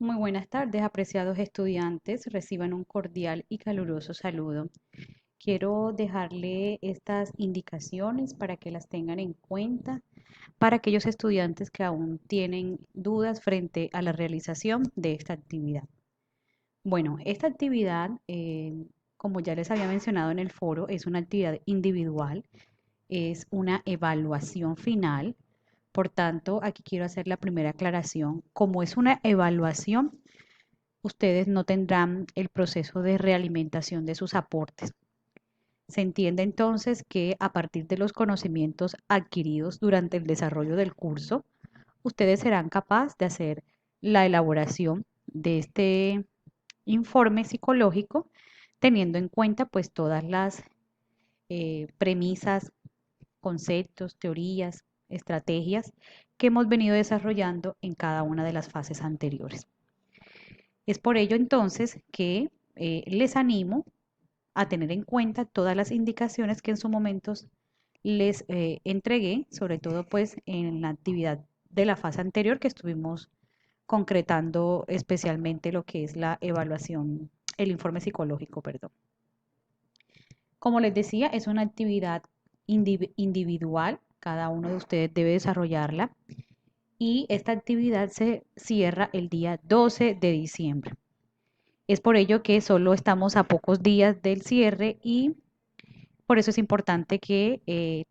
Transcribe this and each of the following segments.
Muy buenas tardes, apreciados estudiantes. Reciban un cordial y caluroso saludo. Quiero dejarle estas indicaciones para que las tengan en cuenta para aquellos estudiantes que aún tienen dudas frente a la realización de esta actividad. Bueno, esta actividad, como ya les había mencionado en el foro, es una actividad individual, es una evaluación final. Por tanto, aquí quiero hacer la primera aclaración. Como es una evaluación, ustedes no tendrán el proceso de realimentación de sus aportes. Se entiende entonces que a partir de los conocimientos adquiridos durante el desarrollo del curso, ustedes serán capaces de hacer la elaboración de este informe psicológico, teniendo en cuenta pues todas las premisas, conceptos, teorías, estrategias que hemos venido desarrollando en cada una de las fases anteriores. Es por ello entonces que les animo a tener en cuenta todas las indicaciones que en su momento les entregué, sobre todo pues en la actividad de la fase anterior que estuvimos concretando especialmente lo que es la evaluación, el informe psicológico, perdón. Como les decía, es una actividad individual, cada uno de ustedes debe desarrollarla y esta actividad se cierra el día 12 de diciembre. Es por ello que solo estamos a pocos días del cierre y por eso es importante que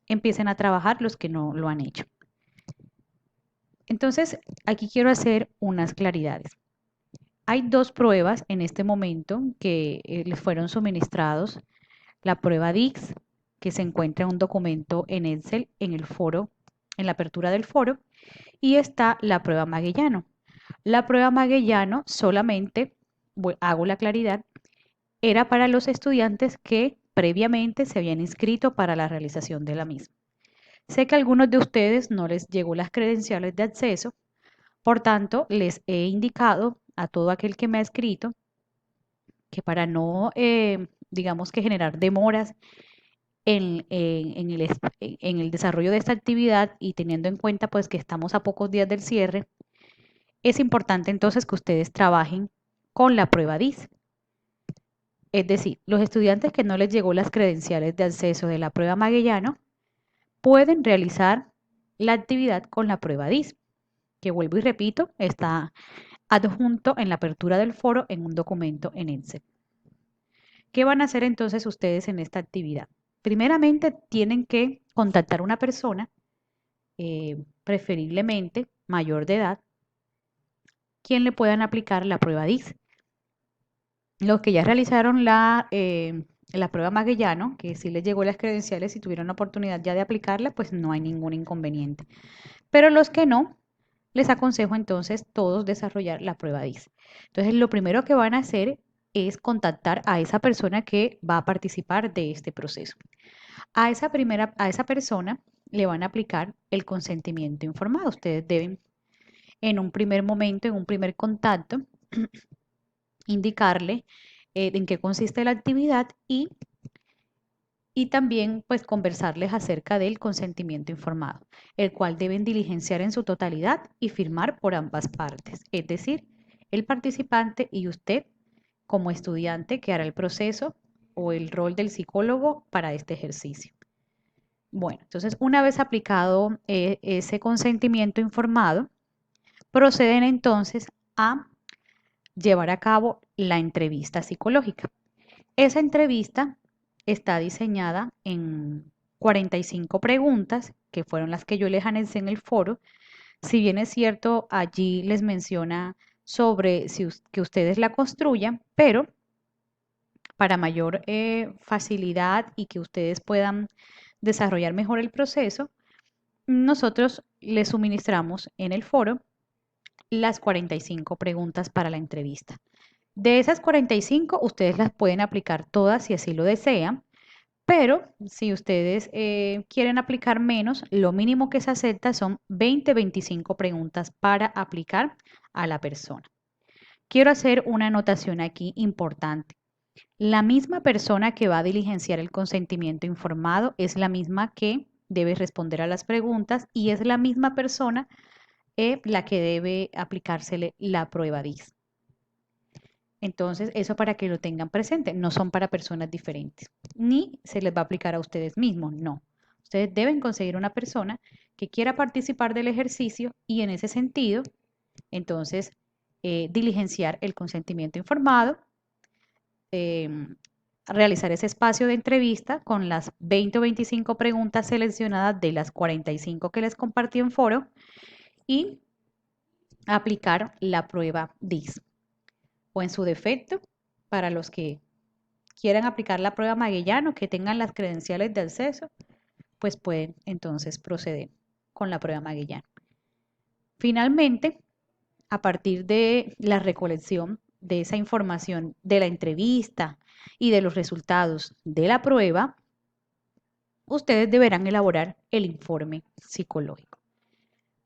empiecen a trabajar los que no lo han hecho. Entonces, aquí quiero hacer unas claridades. Hay dos pruebas en este momento que les fueron suministrados. La prueba DIX, que se encuentra en un documento en Excel en el foro, en la apertura del foro, y está la prueba Magellano. La prueba Magellano solamente, hago la claridad, era para los estudiantes que previamente se habían inscrito para la realización de la misma. Sé que a algunos de ustedes no les llegó las credenciales de acceso, por tanto, les he indicado a todo aquel que me ha escrito que para no, digamos que generar demoras en el desarrollo de esta actividad y teniendo en cuenta pues que estamos a pocos días del cierre, es importante entonces que ustedes trabajen con la prueba DIS. Es decir, los estudiantes que no les llegó las credenciales de acceso de la prueba Magellano pueden realizar la actividad con la prueba DIS, que vuelvo y repito, está adjunto en la apertura del foro en un documento en Excel. ¿Qué van a hacer entonces ustedes en esta actividad? Primeramente, tienen que contactar a una persona, preferiblemente mayor de edad, quien le puedan aplicar la prueba DIS. Los que ya realizaron la prueba Magellano, que sí les llegó las credenciales y tuvieron la oportunidad ya de aplicarla, pues no hay ningún inconveniente. Pero los que no, les aconsejo entonces todos desarrollar la prueba DIS. Entonces, lo primero que van a hacer es contactar a esa persona que va a participar de este proceso. A esa persona le van a aplicar el consentimiento informado. Ustedes deben en un primer momento, en un primer contacto, indicarle en qué consiste la actividad y también pues conversarles acerca del consentimiento informado, el cual deben diligenciar en su totalidad y firmar por ambas partes, es decir, el participante y usted como estudiante que hará el proceso o el rol del psicólogo para este ejercicio. Bueno, entonces una vez aplicado ese consentimiento informado, proceden entonces a llevar a cabo la entrevista psicológica. Esa entrevista está diseñada en 45 preguntas, que fueron las que yo les anexé en el foro. Si bien es cierto, allí les menciona sobre que ustedes la construyan, pero para mayor facilidad y que ustedes puedan desarrollar mejor el proceso, nosotros les suministramos en el foro las 45 preguntas para la entrevista. De esas 45, ustedes las pueden aplicar todas si así lo desean, pero si ustedes quieren aplicar menos, lo mínimo que se acepta son 20-25 preguntas para aplicar a la persona. Quiero hacer una anotación aquí importante. La misma persona que va a diligenciar el consentimiento informado es la misma que debe responder a las preguntas y es la misma persona la que debe aplicársele la prueba DIS. Entonces, eso para que lo tengan presente, no son para personas diferentes, ni se les va a aplicar a ustedes mismos, no. Ustedes deben conseguir una persona que quiera participar del ejercicio y en ese sentido, entonces, diligenciar el consentimiento informado, realizar ese espacio de entrevista con las 20 o 25 preguntas seleccionadas de las 45 que les compartí en foro y aplicar la prueba DIS. O en su defecto, para los que quieran aplicar la prueba Maguellano, que tengan las credenciales de acceso, pues pueden entonces proceder con la prueba Maguellano. Finalmente, a partir de la recolección de esa información de la entrevista y de los resultados de la prueba, ustedes deberán elaborar el informe psicológico.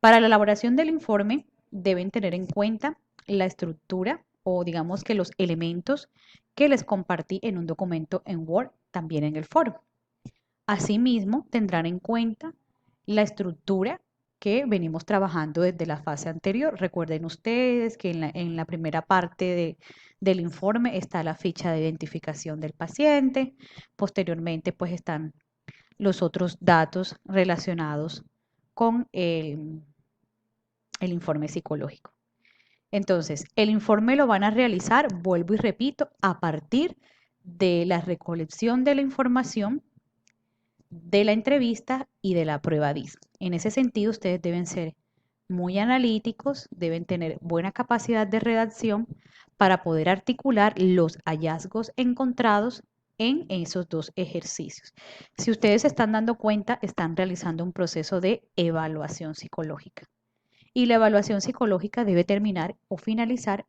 Para la elaboración del informe deben tener en cuenta la estructura o digamos que los elementos que les compartí en un documento en Word, también en el foro. Asimismo, tendrán en cuenta la estructura que venimos trabajando desde la fase anterior. Recuerden ustedes que en la primera parte del informe está la ficha de identificación del paciente, posteriormente pues están los otros datos relacionados con el informe psicológico. Entonces, el informe lo van a realizar, vuelvo y repito, a partir de la recolección de la información de la entrevista y de la prueba DIS. En ese sentido, ustedes deben ser muy analíticos, deben tener buena capacidad de redacción para poder articular los hallazgos encontrados en esos dos ejercicios. Si ustedes se están dando cuenta, están realizando un proceso de evaluación psicológica. Y la evaluación psicológica debe terminar o finalizar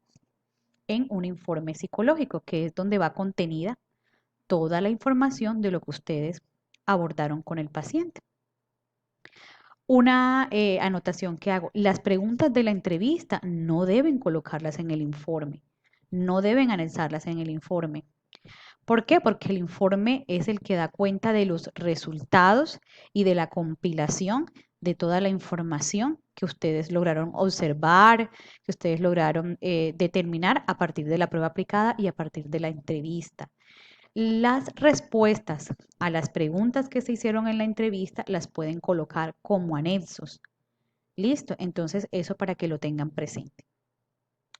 en un informe psicológico, que es donde va contenida toda la información de lo que ustedes abordaron con el paciente. Una anotación que hago, las preguntas de la entrevista no deben colocarlas en el informe, no deben anexarlas en el informe. ¿Por qué? Porque el informe es el que da cuenta de los resultados y de la compilación de toda la información que ustedes lograron observar, que ustedes lograron determinar a partir de la prueba aplicada y a partir de la entrevista. Las respuestas a las preguntas que se hicieron en la entrevista las pueden colocar como anexos. ¿Listo? Entonces, eso para que lo tengan presente.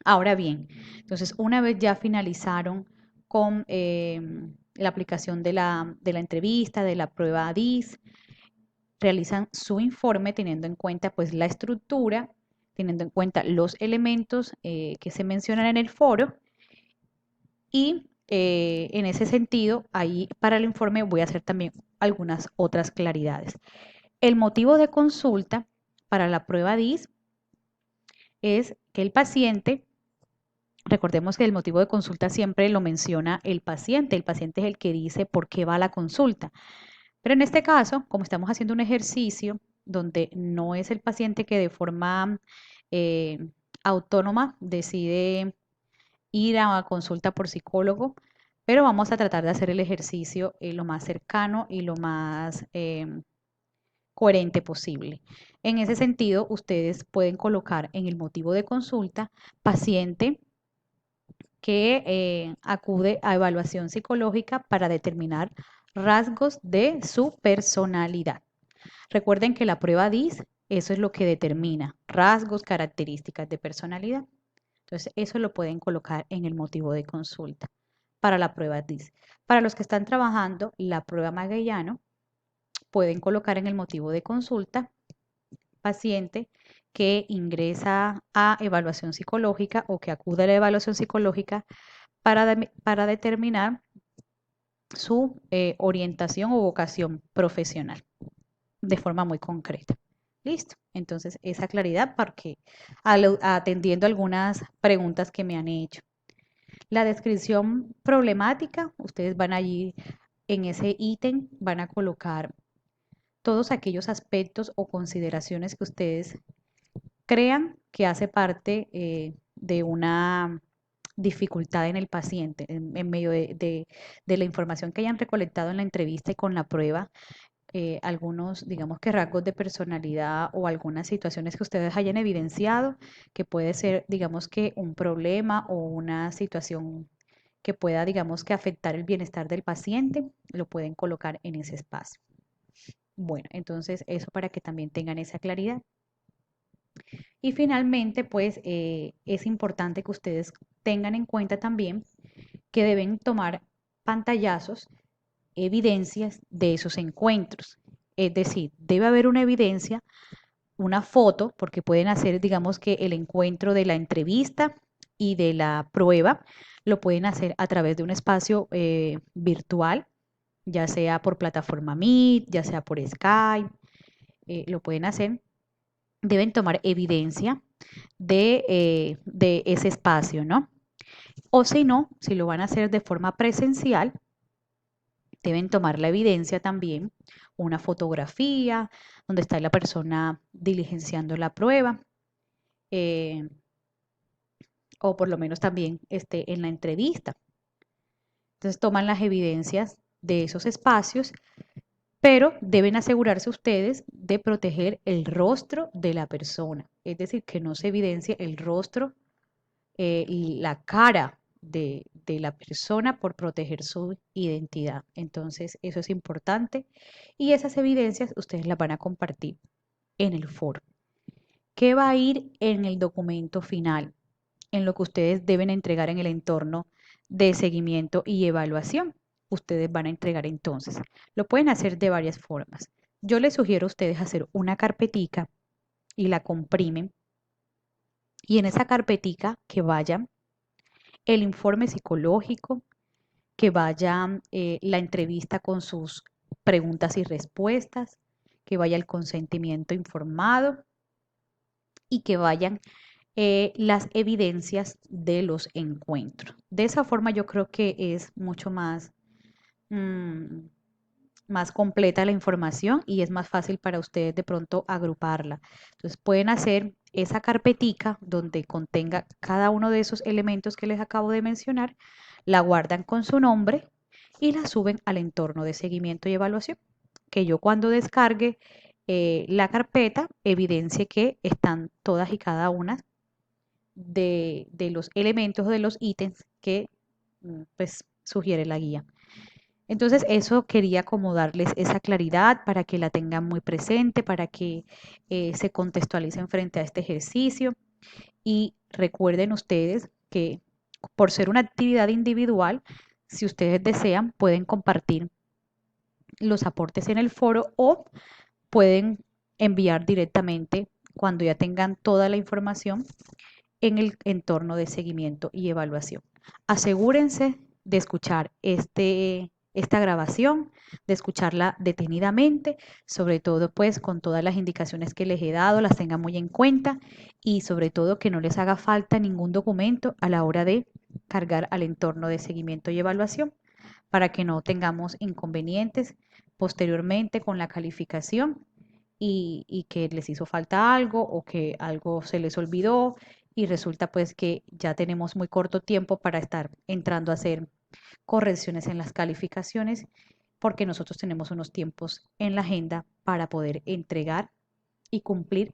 Ahora bien, entonces, una vez ya finalizaron con la aplicación de la entrevista, de la prueba DIS, realizan su informe teniendo en cuenta pues la estructura, teniendo en cuenta los elementos que se mencionan en el foro y en ese sentido, ahí para el informe voy a hacer también algunas otras claridades. El motivo de consulta para la prueba DIS es que el paciente, recordemos que el motivo de consulta siempre lo menciona el paciente es el que dice por qué va a la consulta. Pero en este caso, como estamos haciendo un ejercicio donde no es el paciente que de forma eh, autónoma decide ir a consulta por psicólogo, pero vamos a tratar de hacer el ejercicio lo más cercano y lo más coherente posible. En ese sentido, ustedes pueden colocar en el motivo de consulta paciente que acude a evaluación psicológica para determinar rasgos de su personalidad. Recuerden que la prueba DIS, eso es lo que determina rasgos, características de personalidad. Entonces, eso lo pueden colocar en el motivo de consulta para la prueba DIS. Para los que están trabajando la prueba Maguellano, pueden colocar en el motivo de consulta paciente que ingresa a evaluación psicológica o que acude a la evaluación psicológica para determinar su orientación o vocación profesional de forma muy concreta. Listo. Entonces, esa claridad porque atendiendo algunas preguntas que me han hecho. La descripción problemática, ustedes van allí en ese ítem, van a colocar todos aquellos aspectos o consideraciones que ustedes crean que hace parte de una dificultad en el paciente, en medio de la información que hayan recolectado en la entrevista y con la prueba, algunos, digamos que rasgos de personalidad o algunas situaciones que ustedes hayan evidenciado, que puede ser, digamos que un problema o una situación que pueda, digamos que afectar el bienestar del paciente, lo pueden colocar en ese espacio. Bueno, entonces eso para que también tengan esa claridad. Y finalmente, pues es importante que ustedes tengan en cuenta también que deben tomar pantallazos, evidencias de esos encuentros. Es decir, debe haber una evidencia, una foto, porque pueden hacer, digamos que el encuentro de la entrevista y de la prueba, lo pueden hacer a través de un espacio virtual, ya sea por plataforma Meet, ya sea por Skype, lo pueden hacer. Deben tomar evidencia de ese espacio, ¿no? O si no, si lo van a hacer de forma presencial, deben tomar la evidencia también, una fotografía donde está la persona diligenciando la prueba, eh, o por lo menos también en la entrevista. Entonces toman las evidencias de esos espacios, pero deben asegurarse ustedes de proteger el rostro de la persona, es decir, que no se evidencie el rostro y la cara de la persona por proteger su identidad. Entonces, eso es importante y esas evidencias ustedes las van a compartir en el foro. ¿Qué va a ir en el documento final? En lo que ustedes deben entregar en el entorno de seguimiento y evaluación. Ustedes van a entregar entonces. Lo pueden hacer de varias formas. Yo les sugiero a ustedes hacer una carpetica y la comprimen y en esa carpetica que vayan el informe psicológico, que vaya la entrevista con sus preguntas y respuestas, que vaya el consentimiento informado y que vayan las evidencias de los encuentros. De esa forma yo creo que es mucho mm, más completa la información y es más fácil para ustedes de pronto agruparla. Entonces pueden hacer esa carpetica donde contenga cada uno de esos elementos que les acabo de mencionar, la guardan con su nombre y la suben al entorno de seguimiento y evaluación. Que yo cuando descargue la carpeta evidencie que están todas y cada una de los elementos o de los ítems que pues sugiere la guía. Entonces, eso quería como darles esa claridad para que la tengan muy presente, para que se contextualicen frente a este ejercicio y recuerden ustedes que por ser una actividad individual, si ustedes desean, pueden compartir los aportes en el foro o pueden enviar directamente cuando ya tengan toda la información en el entorno de seguimiento y evaluación. Asegúrense de escuchar esta grabación, de escucharla detenidamente, sobre todo pues con todas las indicaciones que les he dado, las tengan muy en cuenta y sobre todo que no les haga falta ningún documento a la hora de cargar al entorno de seguimiento y evaluación para que no tengamos inconvenientes posteriormente con la calificación y que les hizo falta algo o que algo se les olvidó y resulta pues que ya tenemos muy corto tiempo para estar entrando a hacer correcciones en las calificaciones porque nosotros tenemos unos tiempos en la agenda para poder entregar y cumplir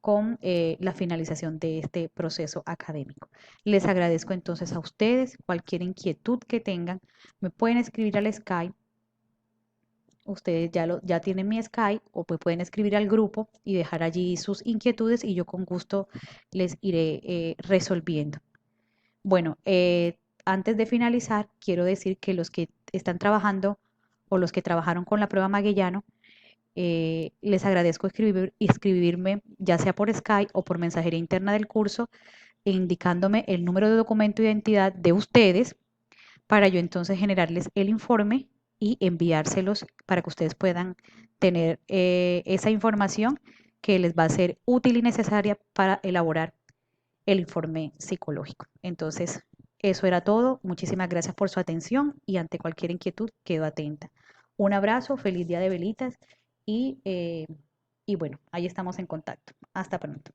con la finalización de este proceso académico. Les agradezco entonces a ustedes, cualquier inquietud que tengan, me pueden escribir al Skype. Ustedes ya tienen mi Skype o pues pueden escribir al grupo y dejar allí sus inquietudes y yo con gusto les iré resolviendo. Bueno, antes de finalizar, quiero decir que los que están trabajando o los que trabajaron con la prueba Maguellano, les agradezco escribirme ya sea por Skype o por mensajería interna del curso, indicándome el número de documento de identidad de ustedes para yo entonces generarles el informe y enviárselos para que ustedes puedan tener esa información que les va a ser útil y necesaria para elaborar el informe psicológico. Entonces, eso era todo. Muchísimas gracias por su atención y ante cualquier inquietud quedo atenta. Un abrazo, feliz día de velitas y bueno, ahí estamos en contacto. Hasta pronto.